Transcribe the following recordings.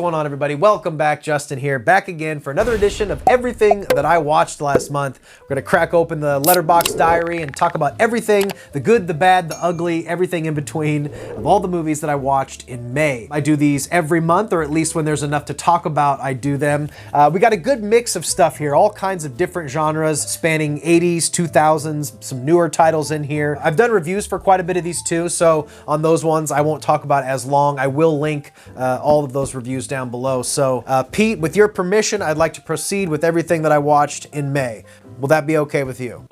going on, everybody? Welcome back. Justin here, back again for another edition of everything that I watched last month. We're gonna crack open the Letterboxd diary and talk about everything, the good, the bad, the ugly, everything in between of all the movies that I watched in May. I do these every month, or at least when there's enough to talk about, I do them. We got a good mix of stuff here, all kinds of different genres spanning 80s, 2000s, some newer titles in here. I've done reviews for quite a bit of these too, so on those ones I won't talk about as long. I will link all of those reviews down below. So Pete, with your permission, I'd like to proceed with everything that I watched in May. Will that be okay with you?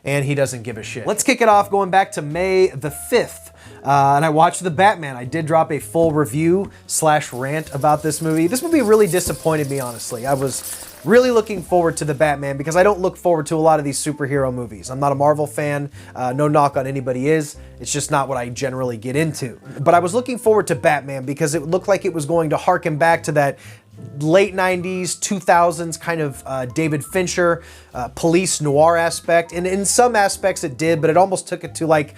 And he doesn't give a shit. Let's kick it off going back to May the 5th. And I watched The Batman. I did drop a full review / rant about this movie. This movie really disappointed me, honestly. I was really looking forward to The Batman because I don't look forward to a lot of these superhero movies. I'm not a Marvel fan. No knock on anybody is. It's just not what I generally get into. But I was looking forward to Batman because it looked like it was going to harken back to that late 90s, 2000s kind of David Fincher police noir aspect. And in some aspects it did, but it almost took it to like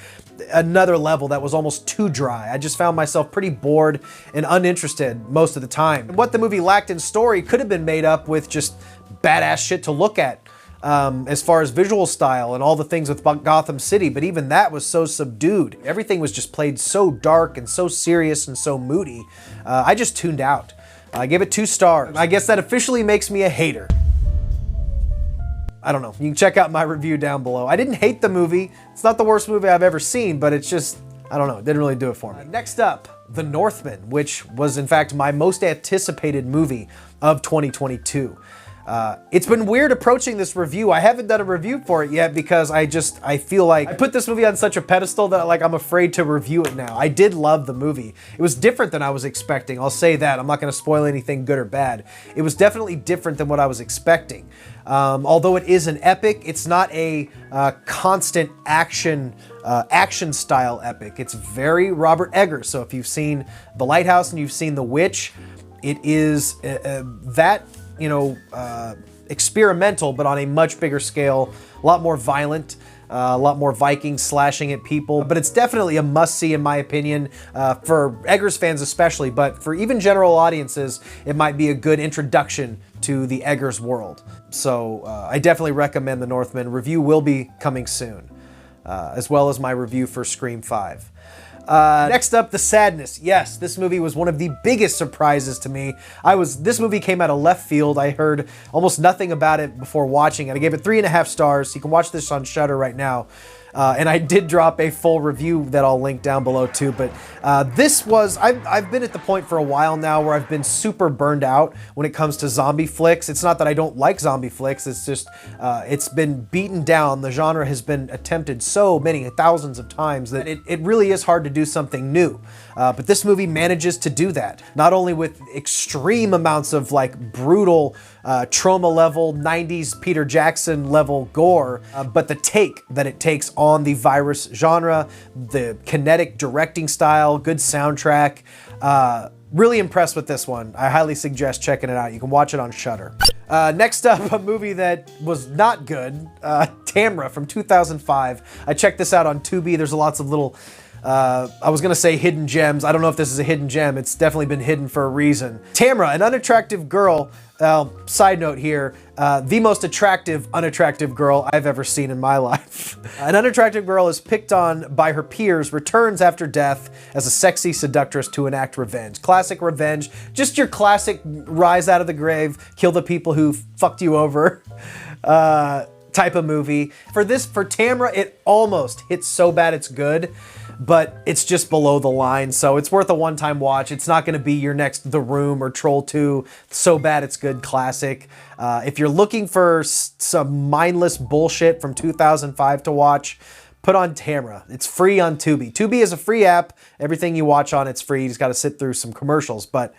another level that was almost too dry. I just found myself pretty bored and uninterested most of the time. What the movie lacked in story could have been made up with just badass shit to look at as far as visual style and all the things with Gotham City, but even that was so subdued. Everything was just played so dark and so serious and so moody. I just tuned out. I gave it 2 stars. I guess that officially makes me a hater. I don't know. You can check out my review down below. I didn't hate the movie. It's not the worst movie I've ever seen, but it's just, I don't know, it didn't really do it for me. Next up, The Northman, which was in fact my most anticipated movie of 2022. It's been weird approaching this review. I haven't done a review for it yet because I feel like I put this movie on such a pedestal that like I'm afraid to review it now. I did love the movie. It was different than I was expecting. I'll say that. I'm not going to spoil anything good or bad. It was definitely different than what I was expecting. Although it is an epic, it's not a constant action style epic. It's very Robert Eggers. So if you've seen The Lighthouse and you've seen The Witch, it is that, you know, experimental, but on a much bigger scale, a lot more violent, a lot more Vikings slashing at people, but it's definitely a must-see in my opinion, for Eggers fans especially, but for even general audiences, it might be a good introduction to the Eggers world. So I definitely recommend The Northman. Review will be coming soon, as well as my review for Scream 5. Next up, The Sadness. Yes, this movie was one of the biggest surprises to me. This movie came out of left field. I heard almost nothing about it before watching it. I gave it 3.5 stars. You can watch this on Shudder right now. And I did drop a full review that I'll link down below too, but I've been at the point for a while now where I've been super burned out when it comes to zombie flicks. It's not that I don't like zombie flicks, it's just, it's been beaten down. The genre has been attempted so many thousands of times that it really is hard to do something new. But this movie manages to do that, not only with extreme amounts of like brutal, trauma level, 90s Peter Jackson level gore, but the take that it takes on the virus genre, the kinetic directing style, good soundtrack. Really impressed with this one. I highly suggest checking it out. You can watch it on Shudder. Next up, a movie that was not good, Tamra from 2005. I checked this out on Tubi. There's lots of little, I was gonna say hidden gems. I don't know if this is a hidden gem. It's definitely been hidden for a reason. Tamra, an unattractive girl, side note here, the most unattractive girl I've ever seen in my life. An unattractive girl is picked on by her peers, returns after death as a sexy seductress to enact revenge. Classic revenge, just your classic rise out of the grave, kill the people who fucked you over type of movie. For Tamra, it almost hits so bad it's good, but it's just below the line, so it's worth a one-time watch. It's not gonna be your next The Room or Troll 2, so bad it's good classic. If you're looking for some mindless bullshit from 2005 to watch, put on Tamra. It's free on Tubi. Tubi is a free app. Everything you watch on it's free. You just gotta sit through some commercials, but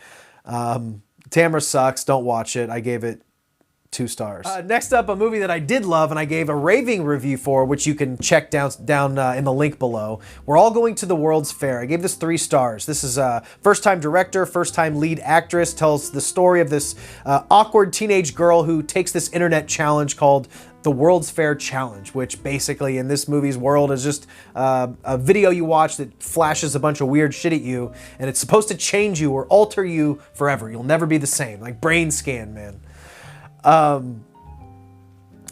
Tamra sucks. Don't watch it. I gave it 2 stars. Next up, a movie that I did love and I gave a raving review for, which you can check down in the link below. We're All Going to the World's Fair. I gave this 3 stars. This is a first-time director, first-time lead actress, tells the story of this awkward teenage girl who takes this internet challenge called the World's Fair Challenge, which basically in this movie's world is just a video you watch that flashes a bunch of weird shit at you, and it's supposed to change you or alter you forever. You'll never be the same. Like brain scan, man.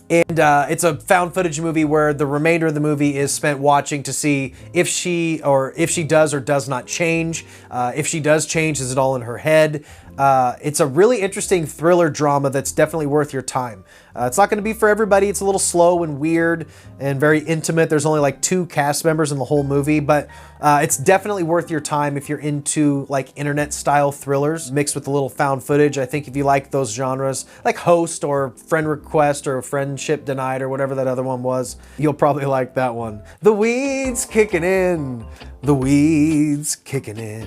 It's a found footage movie where the remainder of the movie is spent watching to see if she does or does not change. If she does change, is it all in her head? It's a really interesting thriller drama that's definitely worth your time. It's not going to be for everybody. It's a little slow and weird and very intimate. There's only like 2 cast members in the whole movie, but it's definitely worth your time if you're into like internet style thrillers mixed with a little found footage. I think if you like those genres, like Host or Friend Request or Friendship Denied or whatever that other one was, you'll probably like that one. The weeds kicking in, the weeds kicking in.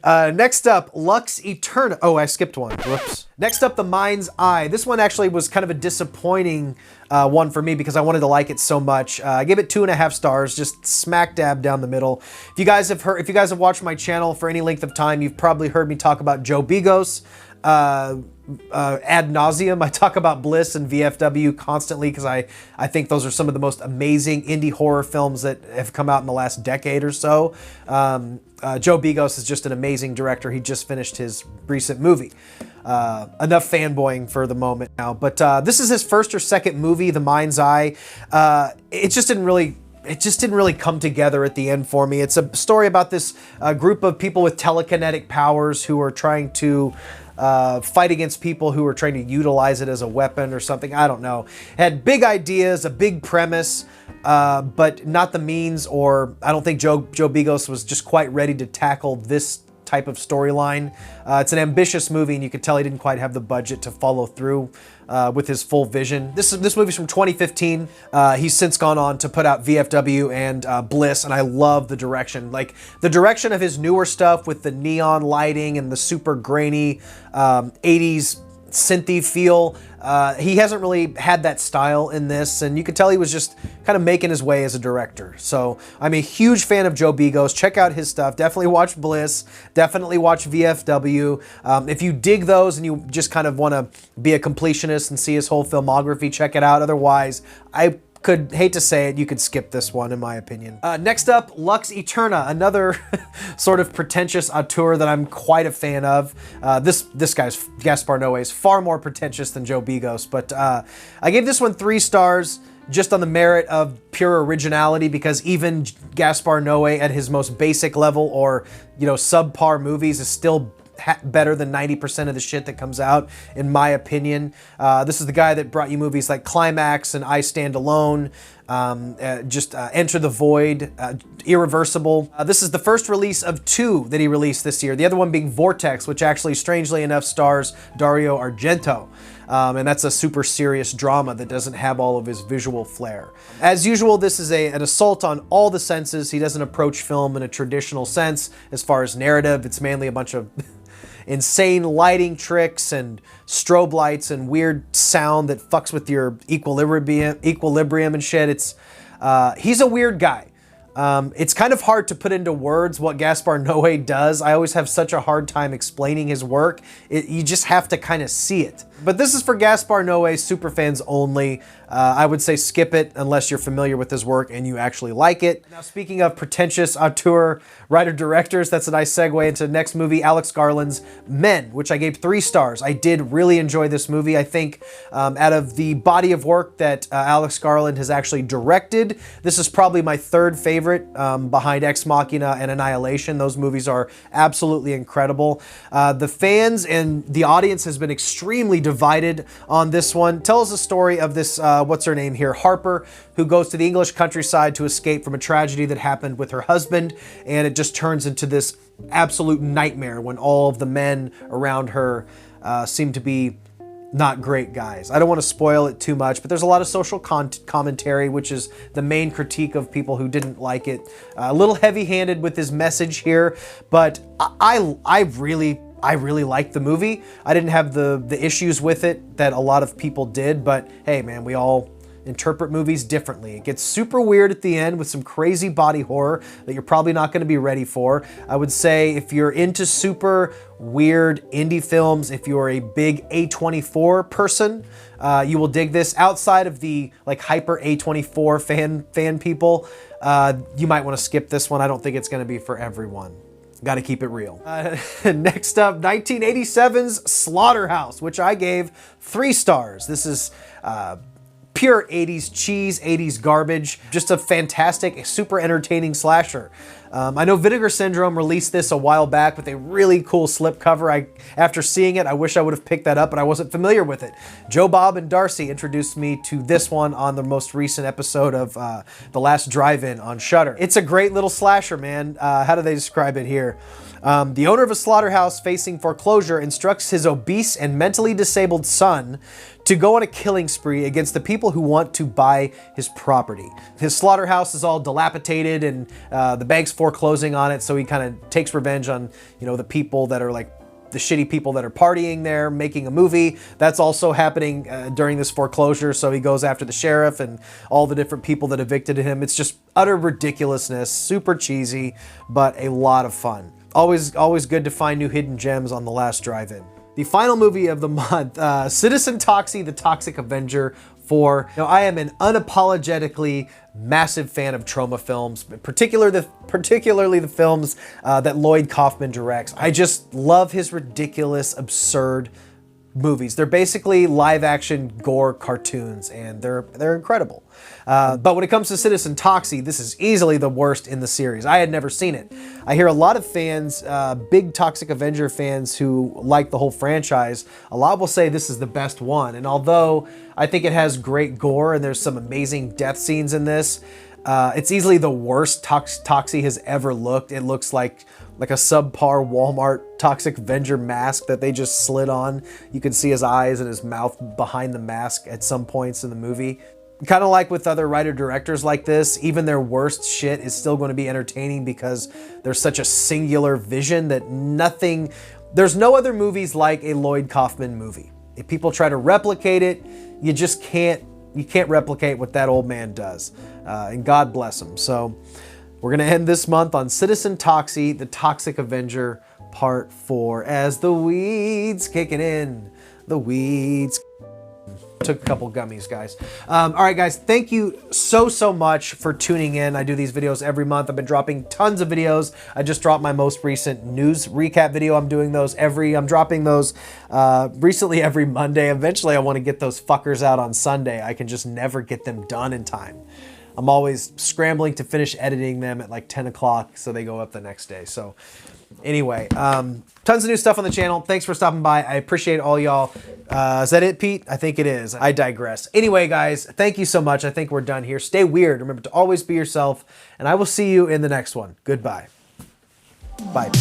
Next up, Lux Eterna. Oh, I skipped one. Whoops. Next up, The Mind's Eye. This one actually was kind of a disappointing one for me because I wanted to like it so much. I gave it 2.5 stars, just smack dab down the middle. If you guys have watched my channel for any length of time, you've probably heard me talk about Joe Bigos ad nauseum. I talk about Bliss and VFW constantly because I think those are some of the most amazing indie horror films that have come out in the last decade or so. Joe Bigos is just an amazing director. He just finished his recent movie. Enough fanboying for the moment now, but this is his first or second movie, The Mind's Eye. It just didn't really come together at the end for me. It's a story about this group of people with telekinetic powers who are trying to fight against people who are trying to utilize it as a weapon or something. I don't know. Had big ideas, a big premise, but not the means, or I don't think Joe Bigos was just quite ready to tackle this type of storyline. It's an ambitious movie, and you could tell he didn't quite have the budget to follow through with his full vision. This movie's from 2015. He's since gone on to put out VFW and Bliss, and I love the direction. Like the direction of his newer stuff with the neon lighting and the super grainy 80s synthy feel. He hasn't really had that style in this, and you could tell he was just kind of making his way as a director. So I'm a huge fan of Joe Bigos. Check out his stuff. Definitely watch Bliss. Definitely watch VFW. If you dig those and you just kind of want to be a completionist and see his whole filmography, check it out. Otherwise, I hate to say it, you could skip this one in my opinion. Next up, Lux Eterna, another sort of pretentious auteur that I'm quite a fan of. This guy's, Gaspar Noé, is far more pretentious than Joe Bigos, but I gave this one 3 stars just on the merit of pure originality, because even Gaspar Noé at his most basic level, or subpar movies, is still better than 90% of the shit that comes out, in my opinion. This is the guy that brought you movies like Climax and I Stand Alone, Enter the Void, Irreversible. This is the first release of 2 that he released this year. The other one being Vortex, which actually, strangely enough, stars Dario Argento. And that's a super serious drama that doesn't have all of his visual flair. As usual, this is an assault on all the senses. He doesn't approach film in a traditional sense as far as narrative. It's mainly a bunch of insane lighting tricks and strobe lights and weird sound that fucks with your equilibrium and shit. He's a weird guy. It's kind of hard to put into words what Gaspar Noé does. I always have such a hard time explaining his work. You just have to kind of see it. But this is for Gaspar Noé superfans only. I would say skip it unless you're familiar with his work and you actually like it. Now, speaking of pretentious auteur writer-directors, that's a nice segue into the next movie, Alex Garland's Men, which I gave 3 stars. I did really enjoy this movie. I think out of the body of work that Alex Garland has actually directed, this is probably my 3rd favorite behind Ex Machina and Annihilation. Those movies are absolutely incredible. The fans and the audience has been extremely divided on this one. Tells the story of this, what's her name here, Harper, who goes to the English countryside to escape from a tragedy that happened with her husband, and it just turns into this absolute nightmare when all of the men around her seem to be not great guys. I don't want to spoil it too much, but there's a lot of social commentary, which is the main critique of people who didn't like it. A little heavy-handed with his message here, but I really I really liked the movie. I didn't have the issues with it that a lot of people did, but hey man, we all interpret movies differently. It gets super weird at the end with some crazy body horror that you're probably not going to be ready for. I would say if you're into super weird indie films, if you're a big A24 person, you will dig this. Outside of the like hyper A24 fan people, you might want to skip this one. I don't think it's going to be for everyone. Got to keep it real. Next up, 1987's Slaughterhouse, which I gave 3 stars. This is pure 80s cheese, 80s garbage. Just a fantastic, super entertaining slasher. I know Vinegar Syndrome released this a while back with a really cool slipcover. After seeing it, I wish I would have picked that up, but I wasn't familiar with it. Joe Bob and Darcy introduced me to this one on the most recent episode of The Last Drive-In on Shudder. It's a great little slasher, man. How do they describe it here? The owner of a slaughterhouse facing foreclosure instructs his obese and mentally disabled son to go on a killing spree against the people who want to buy his property. His slaughterhouse is all dilapidated and the bank's foreclosing on it, so he kind of takes revenge on, you know, the people that are like the shitty people that are partying there, making a movie. That's also happening during this foreclosure, so he goes after the sheriff and all the different people that evicted him. It's just utter ridiculousness, super cheesy, but a lot of fun. Always good to find new hidden gems on The Last Drive-In. The final movie of the month, Citizen Toxie, The Toxic Avenger 4. Now, I am an unapologetically massive fan of trauma films, particularly the films that Lloyd Kaufman directs. I just love his ridiculous, absurd movies. They're basically live-action gore cartoons, and they're incredible. But when it comes to Citizen Toxie, this is easily the worst in the series. I had never seen it. I hear a lot of fans, big Toxic Avenger fans who like the whole franchise, a lot will say this is the best one. And although I think it has great gore and there's some amazing death scenes in this, it's easily the worst Toxie has ever looked. It looks like a subpar Walmart Toxic Avenger mask that they just slid on. You can see his eyes and his mouth behind the mask at some points in the movie. Kind of like with other writer-directors like this, even their worst shit is still going to be entertaining because there's such a singular vision that there's no other movies like a Lloyd Kaufman movie. If people try to replicate it, you just can't replicate what that old man does. And God bless him. So we're going to end this month on Citizen Toxie, The Toxic Avenger Part 4, as the weeds kicking in. The weeds. Took a couple gummies, guys. All right, guys, thank you so much for tuning in. I do these videos every month. I've been dropping tons of videos. I just dropped my most recent news recap video. I'm dropping those recently every Monday. Eventually, I want to get those fuckers out on Sunday. I can just never get them done in time. I'm always scrambling to finish editing them at like 10 o'clock so they go up the next day. So anyway, tons of new stuff on the channel. Thanks for stopping by. I appreciate all y'all. Is that it, Pete? I think it is. I digress. Anyway, guys, thank you so much. I think we're done here. Stay weird. Remember to always be yourself, and I will see you in the next one. Goodbye. Bye.